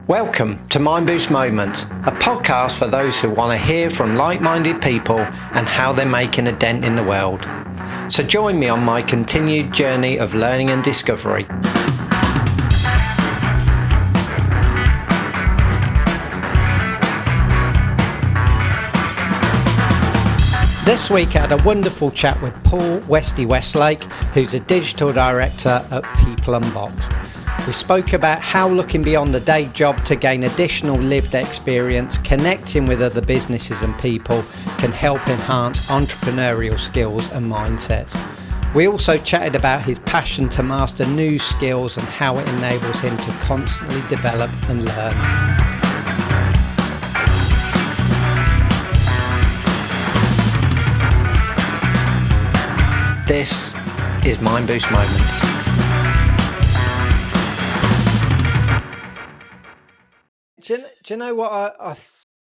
Welcome to MindBoost Moments, a podcast for those who want to hear from like-minded people and how they're making a dent in the world. So join me on my continued journey of learning and discovery. This week I had a wonderful chat with Paul Westy Westlake, who's a digital director at PeopleUnboxed. We spoke about how looking beyond the day job to gain additional lived experience, connecting with other businesses and people can help enhance entrepreneurial skills and mindsets. We also chatted about his passion to master new skills and how it enables him to constantly develop and learn. This is MindBoost Moments. Do you know what I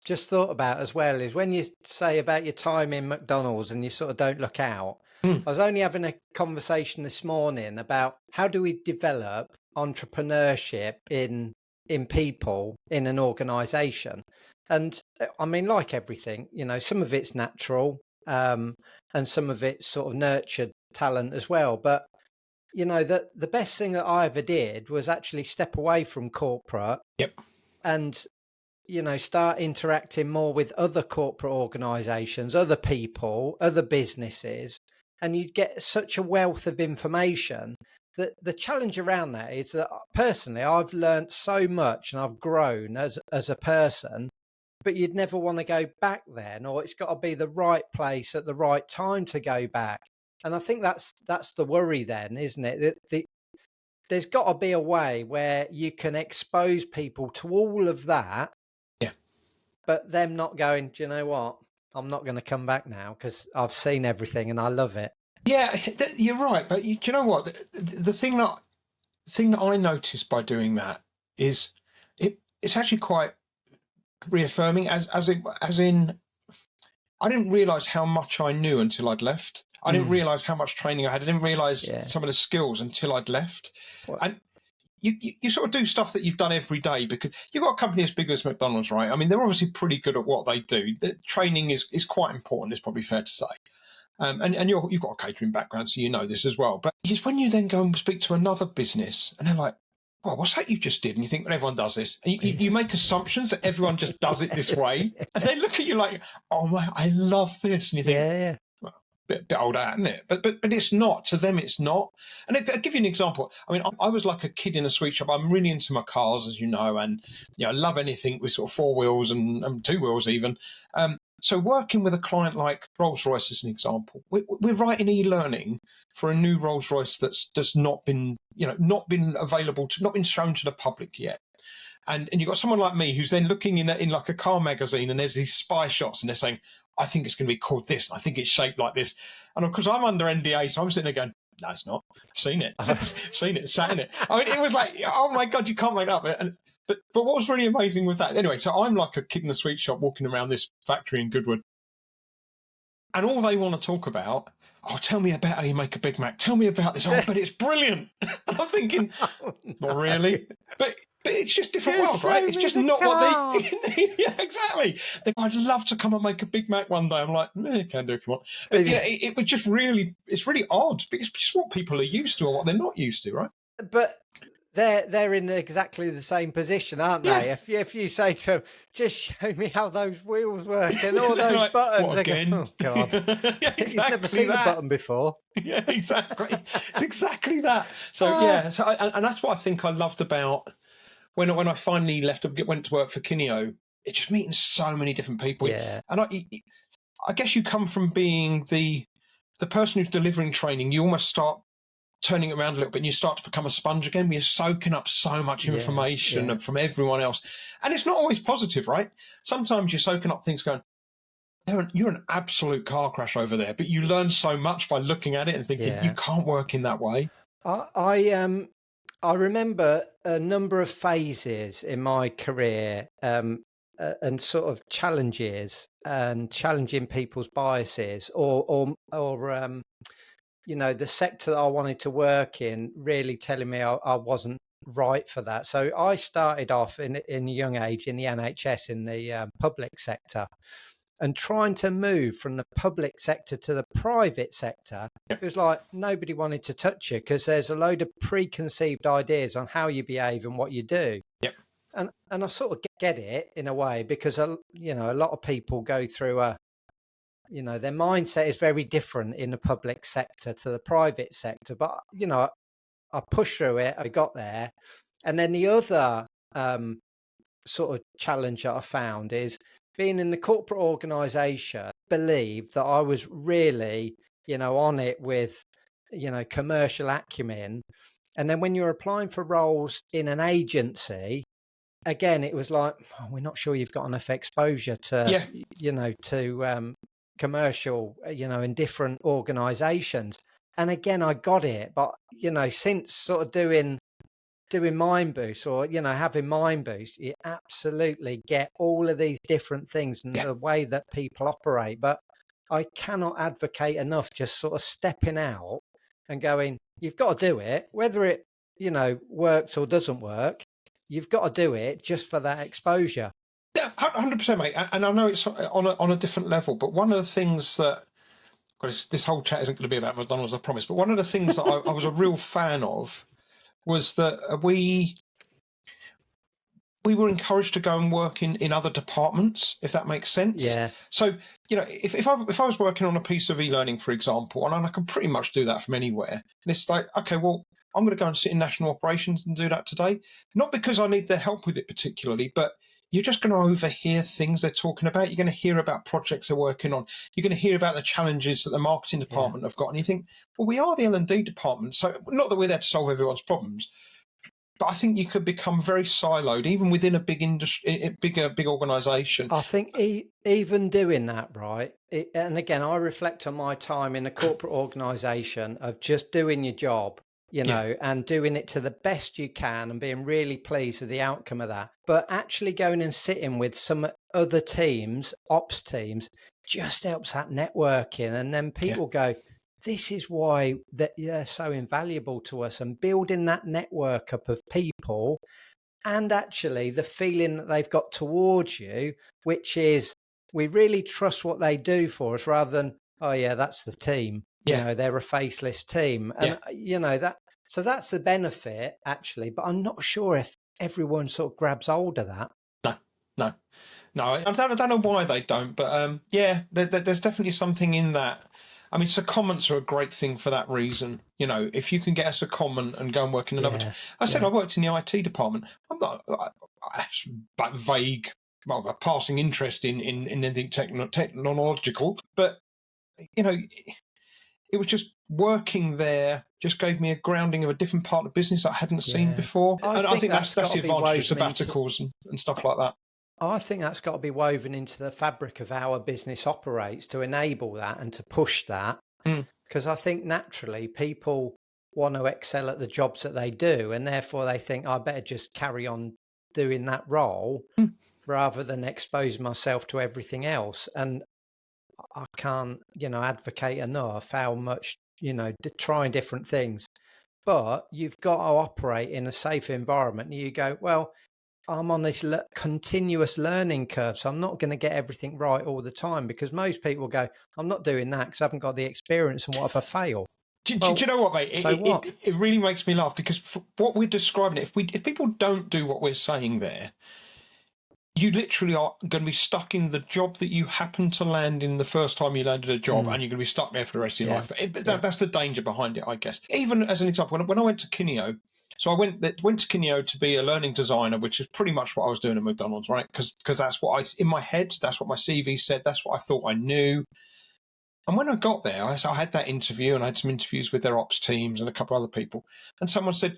just thought about as well is when you say about your time in McDonald's and you sort of don't look out. I was only having a conversation this morning about how do we develop entrepreneurship in people in an organisation. And I mean, like everything, you know, some of it's natural and some of it's sort of nurtured talent as well. But, you know, the best thing that I ever did was actually step away from corporate. Yep. And, you know, start interacting more with other corporate organisations, other people, other businesses, and you'd get such a wealth of information. That the challenge around that is that personally, I've learned so much and I've grown as a person, but you'd never want to go back then, or it's got to be the right place at the right time to go back. And I think that's the worry then, isn't it? There's got to be a way where you can expose people to all of that. Yeah. But them not going, do you know what? I'm not going to come back now because I've seen everything and I love it. Yeah, you're right. But do you know what? The thing that I noticed by doing that is it's actually quite reaffirming as in I didn't realise how much I knew until I'd left. I didn't realise how much training I had. I didn't realise some of the skills until I'd left. What? And you sort of do stuff that you've done every day because you've got a company as big as McDonald's, right? I mean, they're obviously pretty good at what they do. The training is quite important, it's probably fair to say. And you've got a catering background, so you know this as well. But it's when you then go and speak to another business and they're like, well, what's that you just did? And you think, well, everyone does this. And you make assumptions that everyone just does it this way. And they look at you like, oh, my, I love this. And you think, yeah. Well, bit old out, isn't it? But it's not. To them, it's not. And I'll give you an example. I mean, I was like a kid in a sweet shop. I'm really into my cars, as you know. And I love anything with sort of four wheels and two wheels even. So working with a client like Rolls Royce as an example, we're writing e-learning for a new Rolls Royce that's not been available not been shown to the public yet. And you've got someone like me who's then looking in like a car magazine and there's these spy shots and they're saying, I think it's going to be called this. And I think it's shaped like this. And of course I'm under NDA, so I'm sitting there going, no, it's not. I've seen it. I've seen it, sat in it. I mean, it was like, oh my God, you can't make that up. But what was really amazing with that, anyway, so I'm like a kid in a sweet shop walking around this factory in Goodwood. And all they want to talk about, tell me about how you make a Big Mac. Tell me about this. But it's brilliant. And I'm thinking, not really. But it's just different world, right? It's just not what they... Yeah, exactly. I'd love to come and make a Big Mac one day. I'm like, you can do if you want. But yeah, it was just really, it's really odd because it's just what people are used to or what they're not used to, right? But they're in exactly the same position, aren't they? Yeah. If you say to them, just show me how those wheels work and all those like, buttons, they go, oh God, yeah, exactly. He's never seen a button before. Yeah, exactly. It's exactly that. So and that's what I think I loved about when I finally went to work for Kineo. It's just meeting so many different people. Yeah. And I guess you come from being the person who's delivering training. You almost start turning it around a little bit and you start to become a sponge again. We're soaking up so much information from everyone else. And it's not always positive, right? Sometimes you're soaking up things going, you're an absolute car crash over there, but you learn so much by looking at it and thinking, you can't work in that way. I remember a number of phases in my career and sort of challenges and challenging people's biases or you know, the sector that I wanted to work in really telling me I wasn't right for that. So I started off in a young age in the NHS, in the public sector, and trying to move from the public sector to the private sector. It was like nobody wanted to touch you because there's a load of preconceived ideas on how you behave and what you do. Yep. And I sort of get it in a way, because you know, a lot of people go through you know, their mindset is very different in the public sector to the private sector. But you know, I pushed through it. I got there. And then the other sort of challenge that I found is being in the corporate organization, believed that I was really, you know, on it with, you know, commercial acumen. And then when you're applying for roles in an agency, again, it was like, oh, we're not sure you've got enough exposure to, you know, to commercial, you know, in different organizations. And again, I got it. But, you know, since sort of doing mindboost, or, you know, having mindboost, you absolutely get all of these different things and the way that people operate. But I cannot advocate enough just sort of stepping out and going, you've got to do it, whether it, you know, works or doesn't work. You've got to do it just for that exposure. Yeah, 100%, mate. And I know it's on a different level, but one of the things that, this whole chat isn't going to be about McDonald's, I promise, but one of the things that I was a real fan of was that we were encouraged to go and work in other departments, if that makes sense. Yeah. So, you know, if I was working on a piece of e-learning, for example, and I can pretty much do that from anywhere, and it's like, okay, well, I'm going to go and sit in national operations and do that today. Not because I need their help with it particularly, but you're just going to overhear things they're talking about. You're going to hear about projects they're working on. You're going to hear about the challenges that the marketing department have got. And you think, well, we are the L&D department. So not that we're there to solve everyone's problems, but I think you could become very siloed, even within a big industry, big organisation. I think even doing that, right? And again, I reflect on my time in a corporate organisation of just doing your job, you know, and doing it to the best you can and being really pleased with the outcome of that. But actually going and sitting with some other teams, ops teams, just helps that networking. And then people go, this is why they're so invaluable to us, and building that network up of people, and actually the feeling that they've got towards you, which is we really trust what they do for us, rather than, oh yeah, that's the team. You know, they're a faceless team. And, you know, so that's the benefit actually, but I'm not sure if everyone sort of grabs hold of that. No, I don't know why they don't, but there's definitely something in that. I mean, secondments are a great thing for that reason. You know, if you can get a secondment and go and work in another. I said I worked in the IT department. I have vague, a passing interest in anything technological, but you know, it was just working there. Just gave me a grounding of a different part of business I hadn't seen before, and I think that's the advantage of sabbaticals and stuff like that. I think that's got to be woven into the fabric of how a business operates to enable that and to push that. Because I think naturally people want to excel at the jobs that they do, and therefore they think, I better just carry on doing that role rather than expose myself to everything else. And I can't, you know, advocate enough how much, you know, trying different things. But you've got to operate in a safe environment. You go, well, I'm on this continuous learning curve, so I'm not going to get everything right all the time, because most people go, I'm not doing that because I haven't got the experience, and what if I fail? Do you know what, mate? It really makes me laugh, because what we're describing, if people don't do what we're saying there, you literally are going to be stuck in the job that you happen to land in the first time you landed a job, and you're going to be stuck there for the rest of your life. That's the danger behind it, I guess. Even as an example, when I went to Kineo, so I went to Kineo to be a learning designer, which is pretty much what I was doing at McDonald's, right? Because that's what in my head, that's what my CV said, that's what I thought I knew. And when I got there, I had that interview, and I had some interviews with their ops teams and a couple of other people. And someone said,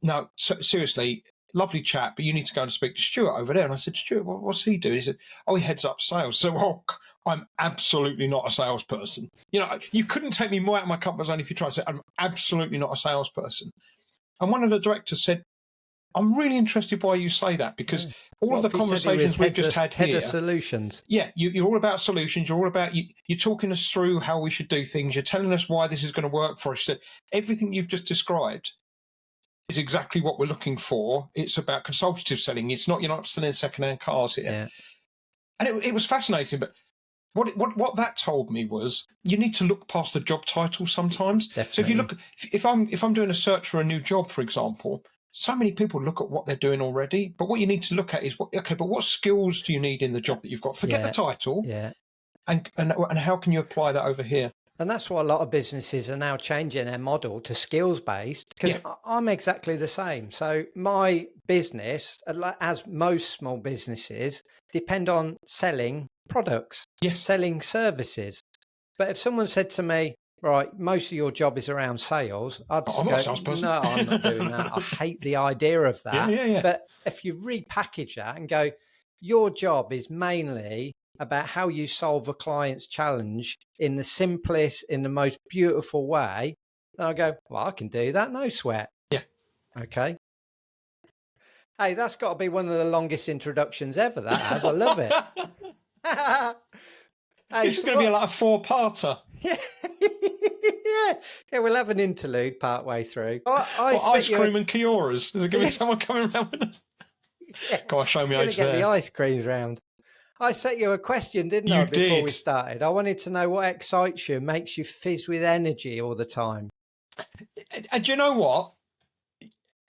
no, seriously, lovely chat, but you need to go and speak to Stuart over there. And I said, Stuart, what's he doing? He said, oh, he heads up sales. So, I'm absolutely not a salesperson. You know, you couldn't take me more out of my comfort zone if you tried to say, I'm absolutely not a salesperson. And one of the directors said, I'm really interested why you say that, because all of the conversations we've just had here. Head of solutions. Yeah, you're all about solutions. You're all about, you're talking us through how we should do things. You're telling us why this is going to work for us. Everything you've just described is exactly what we're looking for. It's about consultative selling. It's not, you're not selling second-hand cars here. Yeah. And it was fascinating, but what that told me was you need to look past the job title sometimes. Definitely. So if you look, if I'm doing a search for a new job, for example, so many people look at what they're doing already, but what you need to look at is but what skills do you need in the job that you've got? Forget the title. Yeah. And how can you apply that over here? And that's why a lot of businesses are now changing their model to skills based, because I'm exactly the same. So my business, as most small businesses, depend on selling products, selling services. But if someone said to me, right, most of your job is around sales, I'd I'm not a salesperson. no, I'm not doing that. I hate the idea of that. Yeah. But if you repackage that and go, your job is mainly about how you solve a client's challenge in the simplest, in the most beautiful way, then I go, well, I can do that, no sweat. Yeah. Okay. Hey, that's got to be one of the longest introductions ever, that has. I love it. Hey, this is going to be like a 4-parter. Yeah, we'll have an interlude part way through. Ice cream and Kioras. Is there going to be someone coming around with it? Go on, show me age there. Get the ice creams round. I set you a question, didn't I, before we started? I wanted to know what excites you, makes you fizz with energy all the time. And do you know what?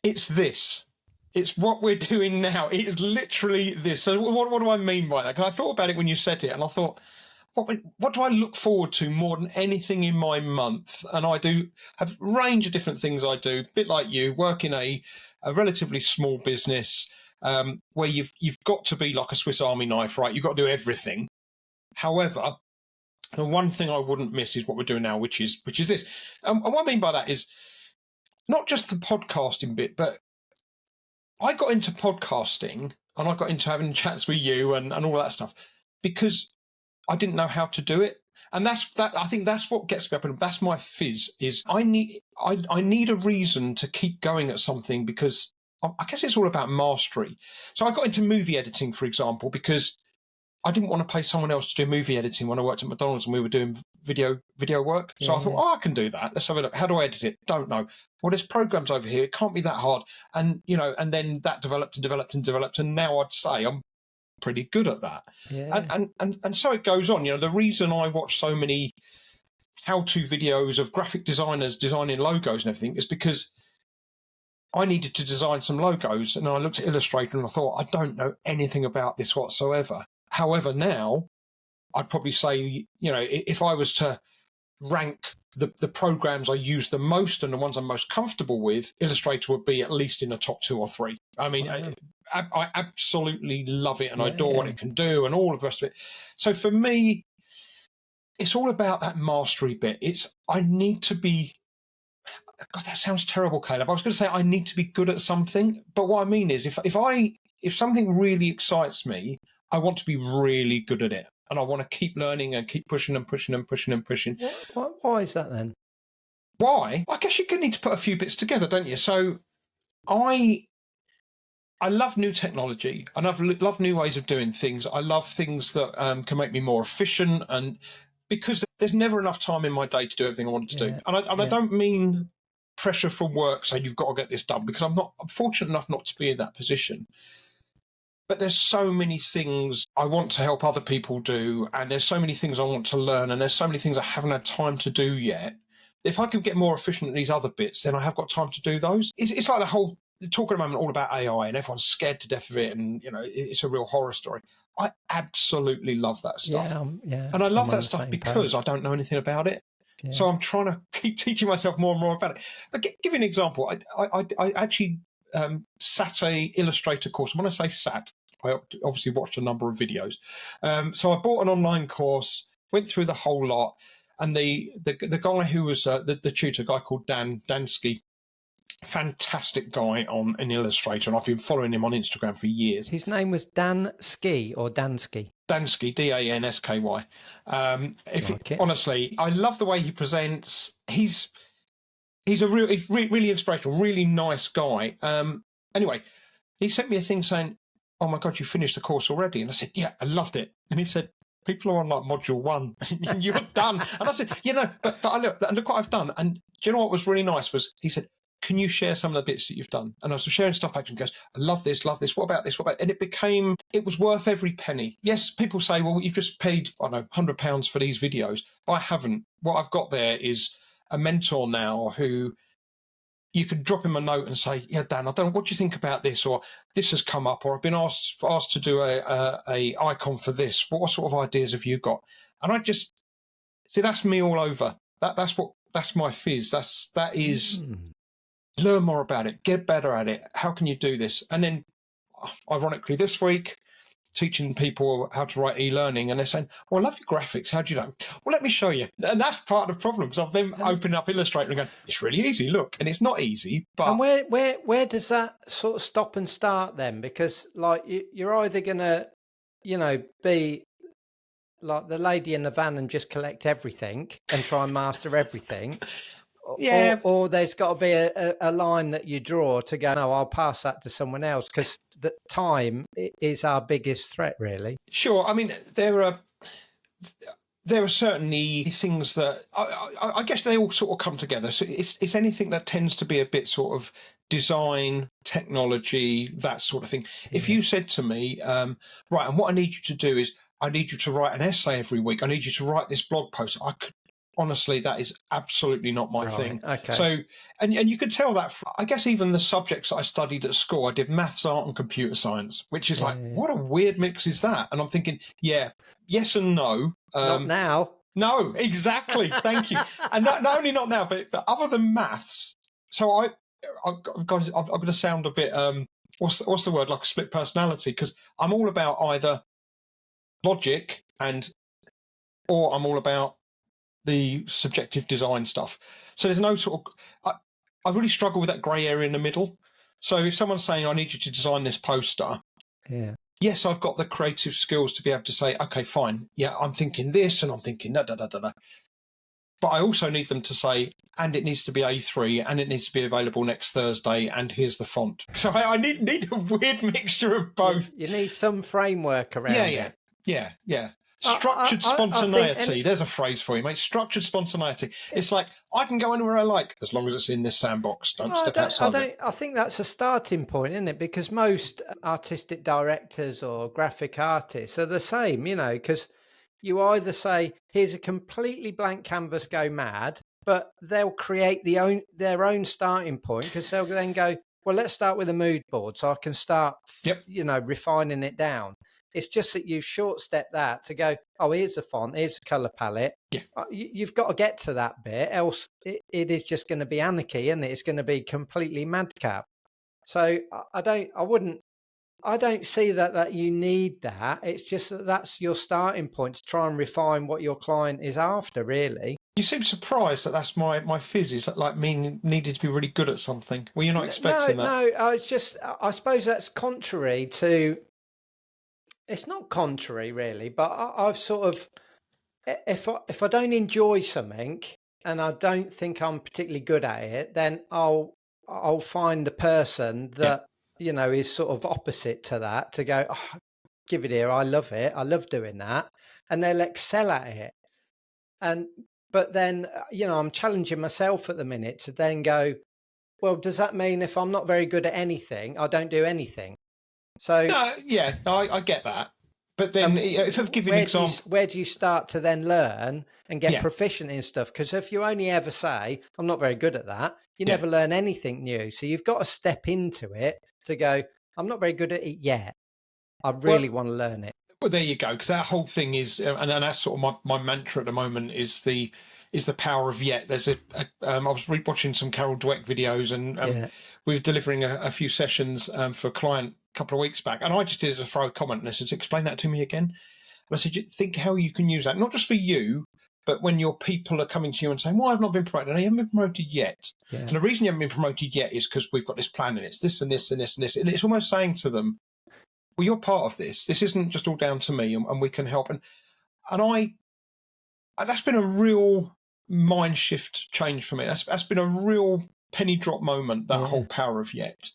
It's this. It's what we're doing now. It is literally this. So what do I mean by that? Because I thought about it when you said it, and I thought, what do I look forward to more than anything in my month? And I do have a range of different things I do, a bit like you, work in a relatively small business, where you've got to be like a Swiss Army knife, right? You've got to do everything. However, the one thing I wouldn't miss is what we're doing now, which is this. And what I mean by that is not just the podcasting bit, but I got into podcasting and I got into having chats with you and all that stuff because I didn't know how to do it. And I think that's what gets me up, and that's my fizz, is I need a reason to keep going at something, because I guess it's all about mastery. So I got into movie editing, for example, because I didn't want to pay someone else to do movie editing when I worked at McDonald's and we were doing video work. So I thought, I can do that. Let's have a look. How do I edit it? Don't know. Well, there's programs over here. It can't be that hard. And, and then that developed and developed and developed. And now I'd say I'm pretty good at that. Yeah. And so it goes on. The reason I watch so many how-to videos of graphic designers designing logos and everything is because I needed to design some logos, and I looked at Illustrator and I thought, I don't know anything about this whatsoever. However, now I'd probably say, if I was to rank the programs I use the most and the ones I'm most comfortable with, Illustrator would be at least in the top 2 or 3. I mean, I absolutely love it, and I adore what it can do and all of the rest of it. So for me, it's all about that mastery bit. I need to be, God, that sounds terrible, Caleb. I was going to say I need to be good at something, but what I mean is if something really excites me, I want to be really good at it, and I want to keep learning and keep pushing and pushing and pushing and pushing. Why is that then? Why? I guess you need to put a few bits together, don't you? So I love new technology, and I love new ways of doing things. I love things that can make me more efficient, and because there's never enough time in my day to do everything I want to do. And I don't mean pressure from work saying you've got to get this done, because I'm fortunate enough not to be in that position. But there's so many things I want to help other people do, and there's so many things I want to learn, and there's so many things I haven't had time to do yet. If I could get more efficient at these other bits, then I have got time to do those. It's like the whole talk at the moment all about AI, and everyone's scared to death of it, and it's a real horror story. I absolutely love that stuff. And I love that stuff because I don't know anything about it. Yeah. So I'm trying to keep teaching myself more and more about it. But give you an example. I actually sat a Illustrator course. When I say sat, I obviously watched a number of videos. So I bought an online course, went through the whole lot, and the guy who was the tutor, a guy called Dansky, fantastic guy on an Illustrator, and I've been following him on Instagram for years. His name was Dansky or Dansky? Dansky, Dansky. Honestly, I love the way he presents. He's really inspirational, really nice guy. Anyway, he sent me a thing saying, "Oh my God, you finished the course already?" And I said, "Yeah, I loved it." And he said, "People are on like module 1, and you're done." And I said, but look what I've done. And do you know what was really nice was he said, can you share some of the bits that you've done? And I was sharing stuff back to him. He goes, I love this, love this. What about this? What about? And it was worth every penny. Yes, people say, well, you've just paid, I don't know, £100 for these videos. But I haven't. What I've got there is a mentor now who you could drop him a note and say, yeah, Dan, I don't know, what do you think about this? Or this has come up, or I've been asked to do a icon for this. What sort of ideas have you got? And I just, see, that's me all over. That's my fizz. That is, learn more about it, get better at it. How can you do this? And then, ironically, this week, teaching people how to write e-learning, and they're saying, "Oh, I love your graphics. How do you know?" Well, let me show you. And that's part of the problem, because I've then opened up Illustrator and going, "It's really easy. Look," and it's not easy. But and where does that sort of stop and start then? Because like you're either gonna, be like the lady in the van and just collect everything and try and master everything. yeah, or there's got to be a line that you draw to go, no, I'll pass that to someone else, because the time is our biggest threat, really. sure. I mean, there are certainly things that I guess they all sort of come together. So it's anything that tends to be a bit sort of design, technology, that sort of thing. If you said to me, right, and what I need you to do is I need you to write an essay every week. I need you to write this blog post. Honestly, that is absolutely not my thing. Okay. So, and you could tell that, I guess, even the subjects that I studied at school, I did maths, art and computer science, which is what a weird mix is that? And I'm thinking, yeah, yes and no. Not now. No, exactly. Thank you. And not only not now, but other than maths. So I'm going to sound a bit, what's the word, like a split personality, because I'm all about either logic or I'm all about the subjective design stuff. So there's no sort of, I really struggle with that grey area in the middle. So if someone's saying, I need you to design this poster, yes, I've got the creative skills to be able to say, okay, fine, yeah, I'm thinking this and I'm thinking da da da da da. But I also need them to say, and it needs to be A3 and it needs to be available next Thursday and here's the font. So I need a weird mixture of both. You need some framework around it. Yeah. Structured spontaneity. There's a phrase for you, mate. Structured spontaneity. It's like, I can go anywhere I like as long as it's in this sandbox. Don't step outside it. I think that's a starting point, isn't it? Because most artistic directors or graphic artists are the same, because you either say, here's a completely blank canvas, go mad, but they'll create their own starting point, because they'll then go, well, let's start with a mood board so I can start, refining it down. It's just that you short-step that to go, oh, here's the font, here's the colour palette. Yeah. You've got to get to that bit, else it is just going to be anarchy, and it's going to be completely madcap. So I don't see that you need that. It's just that's your starting point to try and refine what your client is after, really. You seem surprised that that's my fizz is like me needed to be really good at something. Well, you're not expecting that. No, it's just, I suppose that's contrary to... It's not contrary, really, but I've sort of, if I don't enjoy something and I don't think I'm particularly good at it, then I'll find a person that is sort of opposite to that to go, oh, give it here, I love it, I love doing that, and they'll excel at it. But then I'm challenging myself at the minute to then go, well, does that mean if I'm not very good at anything, I don't do anything? So I get that, but then if I've given an example, where do you start to then learn and get proficient in stuff? Because if you only ever say I'm not very good at that, you never learn anything new. So you've got to step into it to go, I'm not very good at it yet. I really want to learn it. Well, there you go. Because that whole thing is, and that's sort of my mantra at the moment is the power of yet. There's I was watching some Carol Dweck videos, and we were delivering a few sessions for a client a couple of weeks back, and I just did a throw comment and I said, explain that to me again. And I said, think how you can use that, not just for you, but when your people are coming to you and saying, well, I've not been promoted, and I haven't been promoted yet. Yeah. And the reason you haven't been promoted yet is because we've got this plan and it's this and this and this and this. And it's almost saying to them, well, you're part of this. This isn't just all down to me, and we can help. And that's been a real mind shift change for me. That's been a real penny drop moment, that whole power of yet.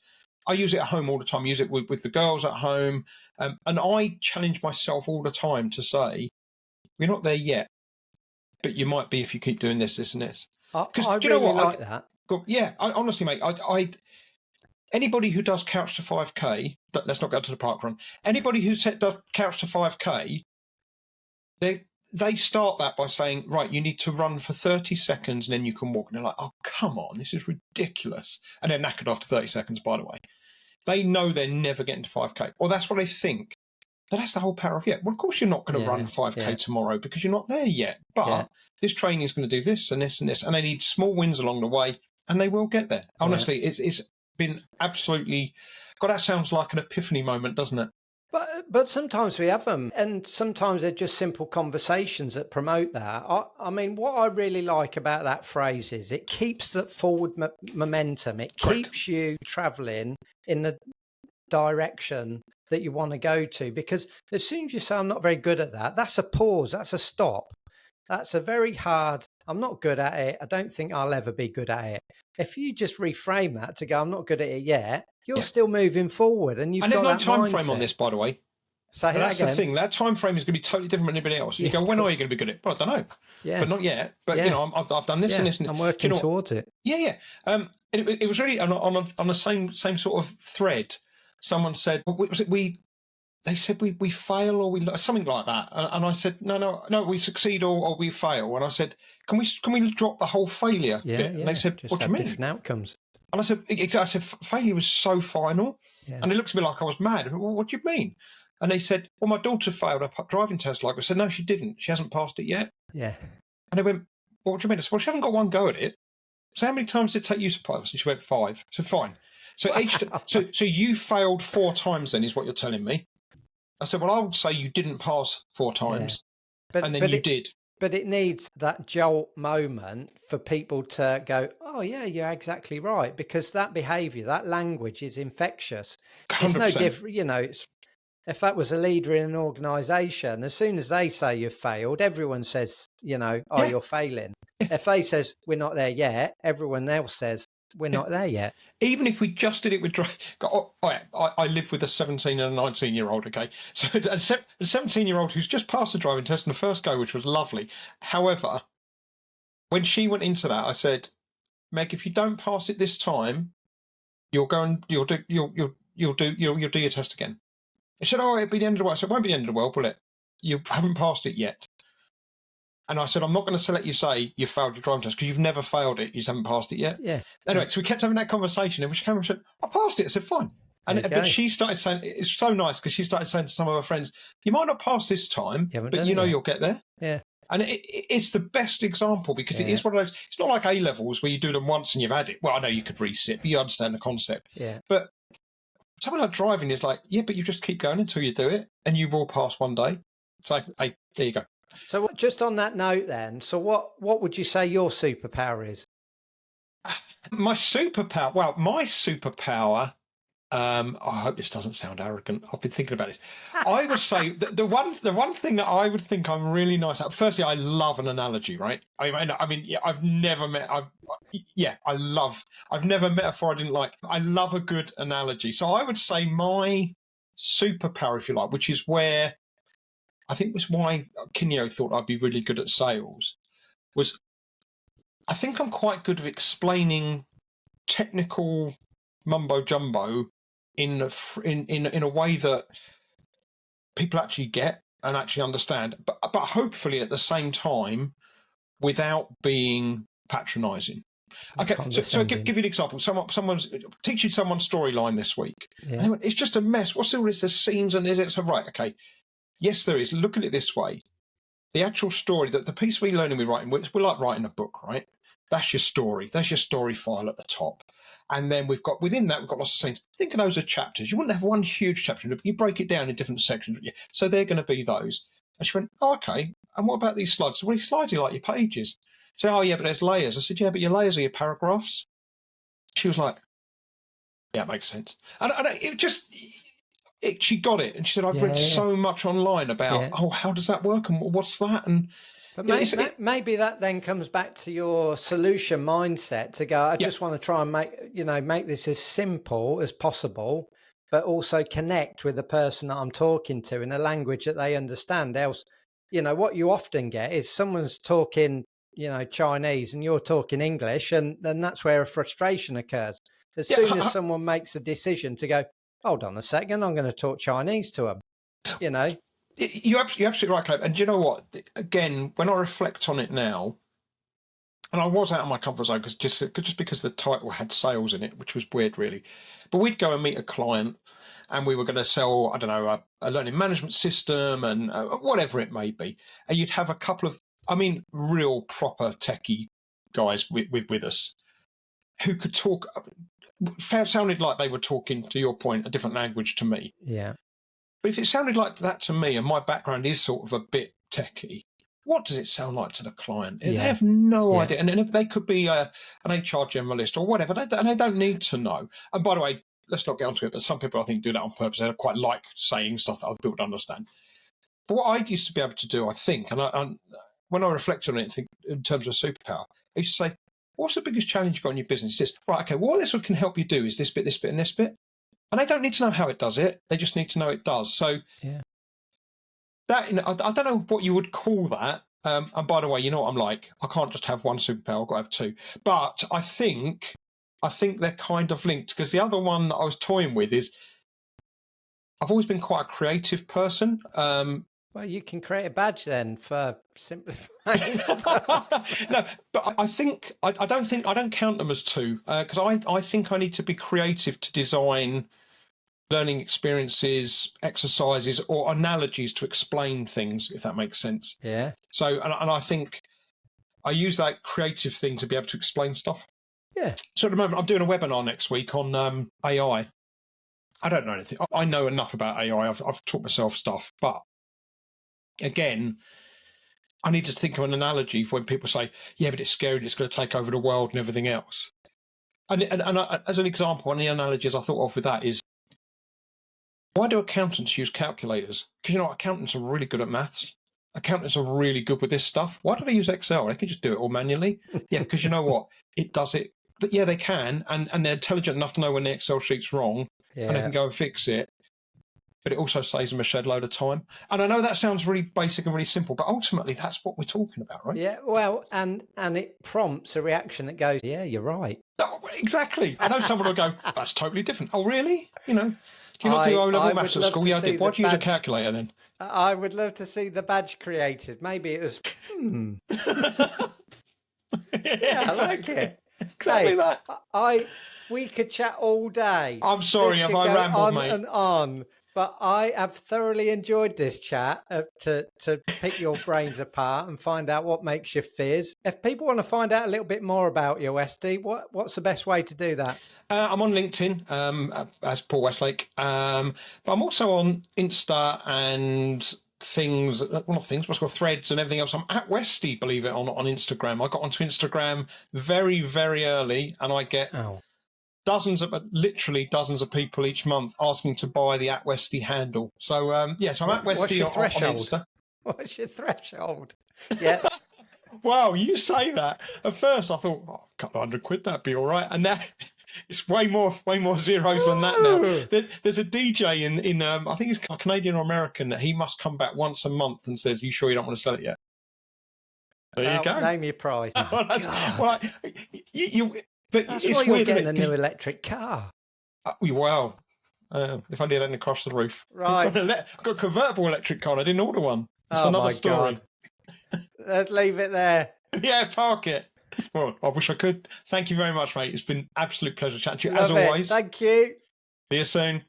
I use it at home all the time. I use it with the girls at home. And I challenge myself all the time to say, you're not there yet, but you might be if you keep doing this, this and this. I really like that. Cool. Yeah, honestly, mate, anybody who does couch to 5K, let's not go to the park run. Anybody who does couch to 5K, they start that by saying, right, you need to run for 30 seconds and then you can walk. And they're like, oh, come on, this is ridiculous. And they're knackered after 30 seconds, by the way. They know they're never getting to 5K. Or that's what they think. But that's the whole power of Well, of course you're not going to run 5K tomorrow because you're not there yet. But this training is going to do this and this and this. And they need small wins along the way and they will get there. Honestly, it's been absolutely... God, that sounds like an epiphany moment, doesn't it? But sometimes we have them, and sometimes they're just simple conversations that promote that. I mean, what I really like about that phrase is it keeps that forward momentum. It keeps you traveling in the direction that you want to go to, because as soon as you say, I'm not very good at that, that's a pause, that's a stop. That's a very hard, I'm not good at it, I don't think I'll ever be good at it. If you just reframe that to go, I'm not good at it yet, you're still moving forward, and you've got that mindset. And there's no time frame on this, by the way. So that's the thing. That time frame is going to be totally different from anybody else. You go, when are you going to be good at it? Well, I don't know. Yeah. But not yet. But you know, I've done this and this. And I'm working towards it. Yeah. And it was really on the same sort of thread. Someone said, they said we fail or we something like that, and I said no, we succeed or we fail. And I said, can we drop the whole failure bit? And they said, just what do you mean? Different outcomes. And I said, failure was so final. Yeah. And they looked at me like I was mad. Well, what do you mean? And they said, well, my daughter failed her driving test. I said, no, she didn't. She hasn't passed it yet. Yeah. And they went, well, what do you mean? I said, well, she hasn't got one go at it. So how many times did it take you to pass? And she went, 5. So fine. So so you failed 4 times then, is what you're telling me. I said, well, I would say you didn't pass 4 times, and then you did. But it needs that jolt moment for people to go, oh, yeah, you're exactly right, because that behaviour, that language is infectious. 100%. It's no different, you know, if that was a leader in an organisation, as soon as they say you've failed, everyone says, you know, oh, you're failing. If they says, we're not there yet, everyone else says, we're not there yet. Even if we just did it with I live with a 17 and a 19-year-old, okay? So a 17-year-old who's just passed the driving test in the first go, which was lovely. However, when she went into that, I said, Meg, if you don't pass it this time, you'll do your test again. She said, oh, it'll be the end of the world. I said, it won't be the end of the world, will it? You haven't passed it yet. And I said, I'm not going to let you say you failed your driving test because you've never failed it. You just haven't passed it yet. Yeah. Anyway, so we kept having that conversation. And she came and said, I passed it. I said, fine. But she started saying, it's so nice because she started saying to some of her friends, you might not pass this time, but you know you'll get there. Yeah. And it's the best example because it is one of those, it's not like A-levels where you do them once and you've had it. Well, I know you could resit, but you understand the concept. Yeah. But something like driving is like, yeah, but you just keep going until you do it and you will pass one day. So, hey, there you go. So just on that note then, so what would you say your superpower is? My superpower, I hope this doesn't sound arrogant. I've been thinking about this. I would say the one thing that I would think I'm really nice at, firstly, I love an analogy, right? I mean, I've never met before I didn't like. I love a good analogy. So I would say my superpower, if you like, which is where I think was why Kinyo thought I'd be really good at sales, was I think I'm quite good at explaining technical mumbo jumbo in a way that people actually get and actually understand, but hopefully at the same time without being patronising. Okay, so give you an example. Someone's teaching someone's storyline this week. Yeah. And they went, it's just a mess. What's all this? There's scenes and it's right. Okay, yes, there is. Look at it this way: the actual story, that the piece of e-learning we're writing, we're like writing a book, right? That's your story. That's your story file at the top. And then within that, we've got lots of scenes. Think of those as chapters. You wouldn't have one huge chapter, but you break it down in different sections. So they're going to be those. And she went, oh, okay. And what about these slides? So what are these slides? You like your pages? So, oh, yeah, but there's layers. I said, yeah, but your layers are your paragraphs. She was like, yeah, it makes sense. And she got it. And she said, I've read so much online about, how does that work? And what's that? And but maybe that then comes back to your solution mindset to go, I just want to try and make this as simple as possible, but also connect with the person that I'm talking to in a language that they understand. Else, what you often get is someone's talking Chinese and you're talking English, and then that's where a frustration occurs. As soon as someone makes a decision to go, hold on a second, I'm going to talk Chinese to them, You're absolutely right, Caleb. And do you know what? Again, when I reflect on it now, and I was out of my comfort zone just because the title had sales in it, which was weird, really. But we'd go and meet a client, and we were going to sell, I don't know, a learning management system and whatever it may be. And you'd have a couple of, real proper techie guys with us who could talk. Sounded like they were talking, to your point, a different language to me. Yeah. But if it sounded like that to me, and my background is sort of a bit techie, what does it sound like to the client? They have no idea. And they could be an HR generalist or whatever, and they don't need to know. And by the way, let's not get onto it, but some people, I think, do that on purpose. They quite like saying stuff that other people don't understand. But what I used to be able to do, I think, and when I reflect on it in terms of superpower, I used to say, what's the biggest challenge you've got in your business? This, right, okay, well, what this can help you do is this bit, and this bit. And they don't need to know how it does it. They just need to know it does. So that, I don't know what you would call that. And by the way, you know what I'm like. I can't just have one superpower. I've got to have two. But I think they're kind of linked, because the other one that I was toying with is I've always been quite a creative person. Well, you can create a badge then for simplifying. No, but I don't count them as two, because I think I need to be creative to design learning experiences, exercises, or analogies to explain things, if that makes sense. Yeah. So, and I think I use that creative thing to be able to explain stuff. Yeah. So at the moment, I'm doing a webinar next week on AI. I don't know anything. I know enough about AI. I've taught myself stuff, but again, I need to think of an analogy for when people say, yeah, but it's scary, it's going to take over the world and everything else. And as an example, one of the analogies I thought of with that is, why do accountants use calculators? Because, accountants are really good at maths. Accountants are really good with this stuff. Why do they use Excel? They can just do it all manually. Yeah, because you know what? It does it. Yeah, they can. And they're intelligent enough to know when the Excel sheet's wrong, and they can go and fix it. But it also saves them a shed load of time. And I know that sounds really basic and really simple, but ultimately that's what we're talking about, right? Yeah, well, and it prompts a reaction that goes, yeah, you're right. Oh, exactly. I know someone will go, that's totally different. Oh, really? Do you not do O-level maths at school? Yeah, I did. Why do you use a calculator then? I would love to see the badge created. Maybe it was, Yeah, I like it. Exactly that. We could chat all day. I'm sorry if I rambled, mate. And on. But I have thoroughly enjoyed this chat to pick your brains apart and find out what makes you fizz. If people want to find out a little bit more about you, Westy, what's the best way to do that? I'm on LinkedIn as Paul Westlake, but I'm also on Insta and threads and everything else. I'm at Westy, believe it or not, on Instagram. I got onto Instagram very, very early, and I get literally dozens of people each month asking to buy the at Westy handle. So so I'm at Westy on Insta. What's your threshold? Yeah. Wow, you say that. At first I thought, a couple of £100, that'd be all right. And now it's way more zeros than that now. There's a DJ in I think he's Canadian or American, that he must come back once a month and says, you sure you don't want to sell it yet? There you go. Name your price. Well, That's why you're getting a new electric car. Well, if I did, across the roof. Right. I've got a convertible electric car. I didn't order one. It's another story. God. Let's leave it there. Yeah, park it. Well, I wish I could. Thank you very much, mate. It's been an absolute pleasure chatting to you, as always. Thank you. See you soon.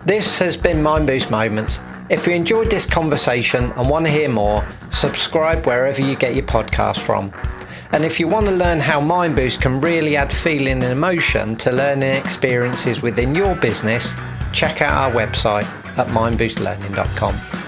This has been MindBoost Moments. If you enjoyed this conversation and want to hear more, subscribe wherever you get your podcast from. And if you want to learn how MindBoost can really add feeling and emotion to learning experiences within your business, check out our website at mindboostlearning.com.